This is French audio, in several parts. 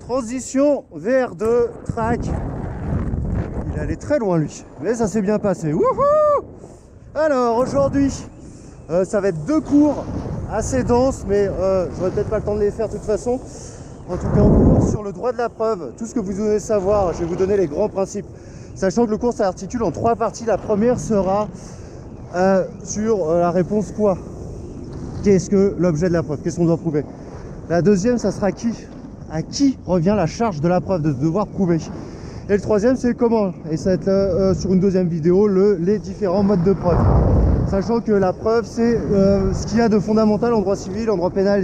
Transition VR2 track. Il allait très loin lui, mais ça s'est bien passé. Wouhou! Alors aujourd'hui, ça va être deux cours assez denses, mais j'aurai peut-être pas le temps de les faire de toute façon. En tout cas, en cours sur le droit de la preuve, tout ce que vous devez savoir, je vais vous donner les grands principes. Sachant que le cours s'articule en trois parties. La première sera sur la réponse quoi? Qu'est-ce que l'objet de la preuve? Qu'est-ce qu'on doit prouver? La deuxième, ça sera qui? À qui revient la charge de la preuve, de devoir prouver? Et le troisième, c'est comment? Et ça va être sur une deuxième vidéo, les différents modes de preuve. Sachant que la preuve, c'est ce qu'il y a de fondamental en droit civil, en droit pénal,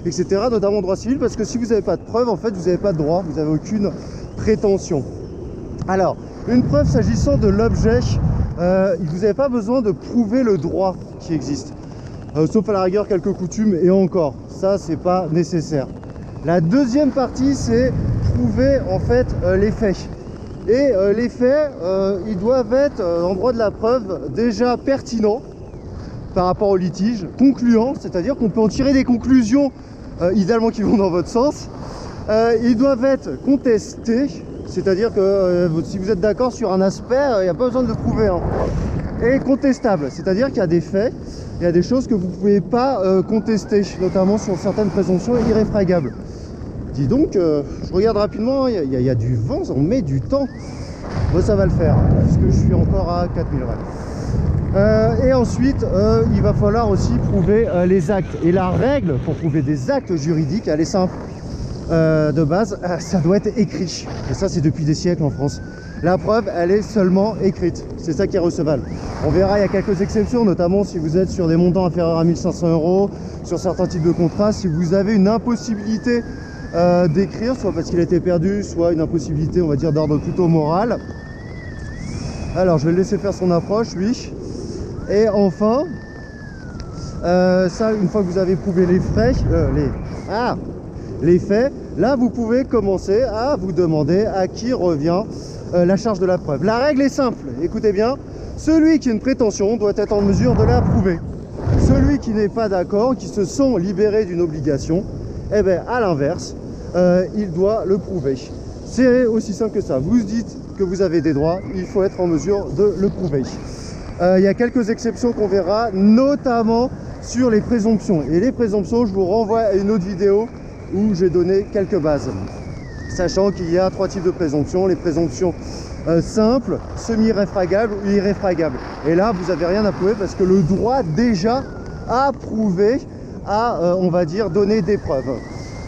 etc. Notamment en droit civil, parce que si vous n'avez pas de preuve, en fait, vous n'avez pas de droit, vous n'avez aucune prétention. Alors, une preuve s'agissant de l'objet, vous n'avez pas besoin de prouver le droit qui existe. Sauf à la rigueur quelques coutumes, et encore, ça, c'est pas nécessaire. La deuxième partie, c'est prouver en fait les faits. Et les faits, ils doivent être, en droit de la preuve, déjà pertinents par rapport au litige, concluants, c'est-à-dire qu'on peut en tirer des conclusions, idéalement qui vont dans votre sens. Ils doivent être contestés, c'est-à-dire que si vous êtes d'accord sur un aspect, il n'y a pas besoin de le prouver. Hein. Et contestable, c'est-à-dire qu'il y a des faits, il y a des choses que vous ne pouvez pas contester, notamment sur certaines présomptions irréfragables. Dis donc, je regarde rapidement, il y a du vent, on met du temps. Bon, ça va le faire, puisque je suis encore à 4000 ouais. Et ensuite, il va falloir aussi prouver les actes. Et la règle pour prouver des actes juridiques, elle est simple. De base, ça doit être écrit. Et ça, c'est depuis des siècles en France. La preuve, elle est seulement écrite. C'est ça qui est recevable. On verra, il y a quelques exceptions, notamment si vous êtes sur des montants inférieurs à 1500 €, sur certains types de contrats, si vous avez une impossibilité d'écrire, soit parce qu'il a été perdu, soit une impossibilité, on va dire, d'ordre plutôt moral. Alors, je vais le laisser faire son approche, oui. Et enfin, ça, une fois que vous avez prouvé les faits, les faits, là, vous pouvez commencer à vous demander à qui revient la charge de la preuve. La règle est simple, écoutez bien, celui qui a une prétention doit être en mesure de la prouver. Celui qui n'est pas d'accord, qui se sent libéré d'une obligation, eh bien, à l'inverse, il doit le prouver. C'est aussi simple que ça. Vous dites que vous avez des droits, il faut être en mesure de le prouver. Il y a quelques exceptions qu'on verra, notamment sur les présomptions. Et les présomptions, je vous renvoie à une autre vidéo où j'ai donné quelques bases. Sachant qu'il y a trois types de présomptions. Les présomptions simples, semi-irréfragables ou irréfragables. Et là, vous n'avez rien à prouver parce que le droit déjà a prouvé, on va dire, donner des preuves.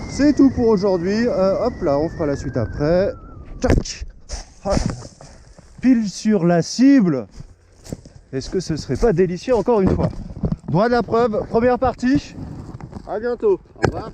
C'est tout pour aujourd'hui. Hop là, on fera la suite après. Tac. Pile sur la cible. Est-ce que ce serait pas délicieux encore une fois? Droit de la preuve, première partie. À bientôt. Au revoir.